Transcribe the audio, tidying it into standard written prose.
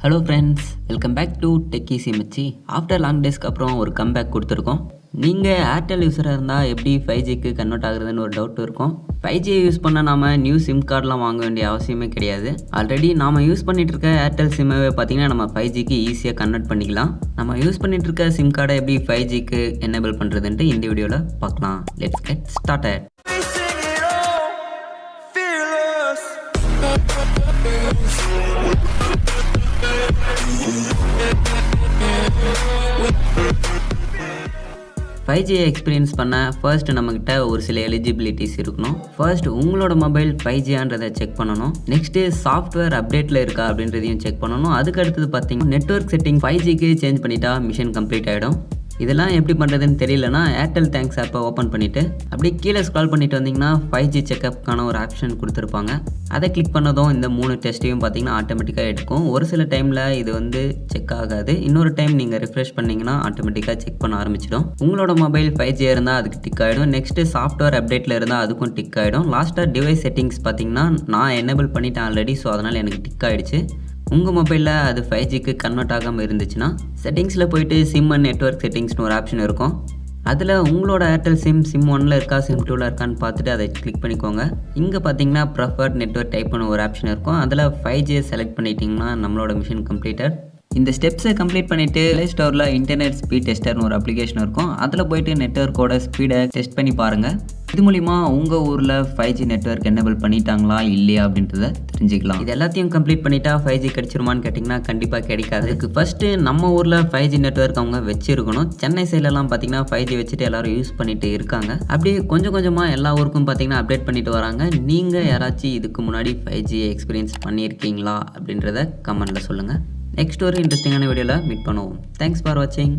Hello friends, welcome back to டெக்கீசி மச்சி. After long டேஸ்க்கு அப்புறம் ஒரு கம்பேக் கொடுத்துருக்கோம். நீங்கள் ஏர்டெல் யூஸராக இருந்தால் எப்படி 5Gக்கு கன்வெர்ட் ஆகுறதுன்னு ஒரு டவுட் இருக்கும். 5G யூஸ் பண்ண நாம் நியூ சிம் கார்டெலாம் வாங்க வேண்டிய அவசியமே கிடையாது. ஆல்ரெடி நாம் யூஸ் பண்ணிகிட்டு இருக்க ஏர்டெல் சிம்மாவே பார்த்தீங்கன்னா நம்ம 5Gக்கு ஈஸியாக கன்வெர்ட் பண்ணிக்கலாம். நம்ம யூஸ் பண்ணிகிட்டு இருக்க சிம் கார்டை எப்படி 5Gக்கு எனேபிள் பண்ணுறதுன்ட்டு இந்த வீடியோவில் பார்க்கலாம். Let's get started. Five G experience பண்ண ஃபர்ஸ்ட் நம்மக்கிட்ட ஒரு சில எலிஜிபிலிட்டிஸ் இருக்கணும். ஃபர்ஸ்ட் உங்களோட மொபைல் 5Gன்றதை செக் பண்ணணும். நெக்ஸ்ட்டு சாஃப்ட்வேர் அப்டேட்டில் இருக்கா அப்படின்றதையும் செக் பண்ணணும். அதுக்கு அடுத்தது பார்த்தீங்கன்னா நெட்வொர்க் செட்டிங் 5Gக்கு சேஞ்ச் பண்ணிட்டா மிஷன் கம்ப்ளீட் ஆகிடும். இதெல்லாம் எப்படி பண்ணுறதுன்னு தெரியலனா ஏர்டெல் தேங்க்ஸ் ஆப்பை ஓப்பன் பண்ணிவிட்டு அப்படியே கீழே ஸ்க்ரால் பண்ணிட்டு வந்தீங்கன்னா 5G செக்அப்க்கான ஒரு ஆப்ஷன் கொடுத்துருப்பாங்க. அதை கிளிக் பண்ணதும் இந்த 3 டெஸ்ட்டையும் பார்த்தீங்கன்னா ஆட்டோமேட்டிக்காக எடுக்கும். ஒரு சில டைமில் இது செக் ஆகாது. இன்னொரு டைம் நீங்கள் ரிஃப்ரெஷ் பண்ணிங்கன்னா ஆட்டோமேட்டிக்காக செக் பண்ண ஆரம்பிச்சிடும். உங்களோட மொபைல் 5G இருந்தால் அதுக்கு டிக் ஆகிடும். நெக்ஸ்ட்டு சாஃப்ட்வேர் அப்டேட்டில் இருந்தால் அதுக்கும் டிக் ஆகிடும். லாஸ்ட்டாக டிவைஸ் செட்டிங்ஸ் பார்த்தீங்கன்னா நான் எனேபிள் பண்ணிட்டேன் ஆல்ரெடி, ஸோ அதனால் எனக்கு டிக் ஆகிடுச்சு. உங்கள் மொபைலில் அது 5Gக்கு கன்வெர்ட் ஆகாமல் இருந்துச்சுன்னா செட்டிங்ஸில் போயிட்டு சிம் அண்ட் நெட்வொர்க் செட்டிங்ஸ்னு ஒரு ஆப்ஷன் இருக்கும். அதில் உங்களோட ஏர்டெல் சிம் 1ல் இருக்கா சிம் 2ல் இருக்கான்னு பார்த்துட்டு அதை கிளிக் பண்ணிக்கோங்க. இங்கே பார்த்தீங்கன்னா ப்ரிஃபர்ட் நெட்வொர்க் டைப் பண்ண ஒரு ஆப்ஷன் இருக்கும். அதில் 5G செலக்ட் பண்ணிட்டீங்கன்னா நம்மளோட மிஷன் கம்ப்ளீட்டட். இந்த ஸ்டெப்ஸை கம்ப்ளீட் பண்ணிவிட்டு ப்ளே ஸ்டோரில் இன்டர்நெட் ஸ்பீட் டெஸ்டர்னு ஒரு அப்ளிகேஷன் இருக்கும். அதில் போய்ட்டு நெட்வொர்க்கோட ஸ்பீடை டெஸ்ட் பண்ணி பாருங்கள். இது மூலிமா உங்கள் ஊரில் 5G நெட்வொர்க் எனேபிள் பண்ணிட்டாங்களா இல்லையா அப்படின்றத தெரிஞ்சுக்கலாம். இது எல்லாத்தையும் கம்ப்ளீட் பண்ணிட்டா 5G கிடைச்சிருமான்னு கேட்டிங்கன்னா கண்டிப்பாக கிடைக்காது. அதுக்கு ஃபஸ்ட்டு நம்ம ஊரில் 5G நெட்வொர்க் அவங்க வச்சிருக்கணும். சென்னை சைட்லலாம் பார்த்தீங்கன்னா 5G வச்சுட்டு எல்லோரும் யூஸ் பண்ணிட்டு இருக்காங்க. அப்படியே கொஞ்சம் கொஞ்சமாக எல்லா ஊருக்கும் பார்த்தீங்கன்னா அப்டேட் பண்ணிட்டு வராங்க. நீங்கள் யாராச்சும் இதுக்கு முன்னாடி 5G எக்ஸ்பீரியன்ஸ் பண்ணியிருக்கீங்களா அப்படின்றத கமெண்ட்டில் சொல்லுங்கள். நெக்ஸ்ட் ஒரு இன்ட்ரெஸ்டிங்கான வீடியோவில் மீட் பண்ணுவோம். தேங்க்ஸ் ஃபார் வாட்சிங்.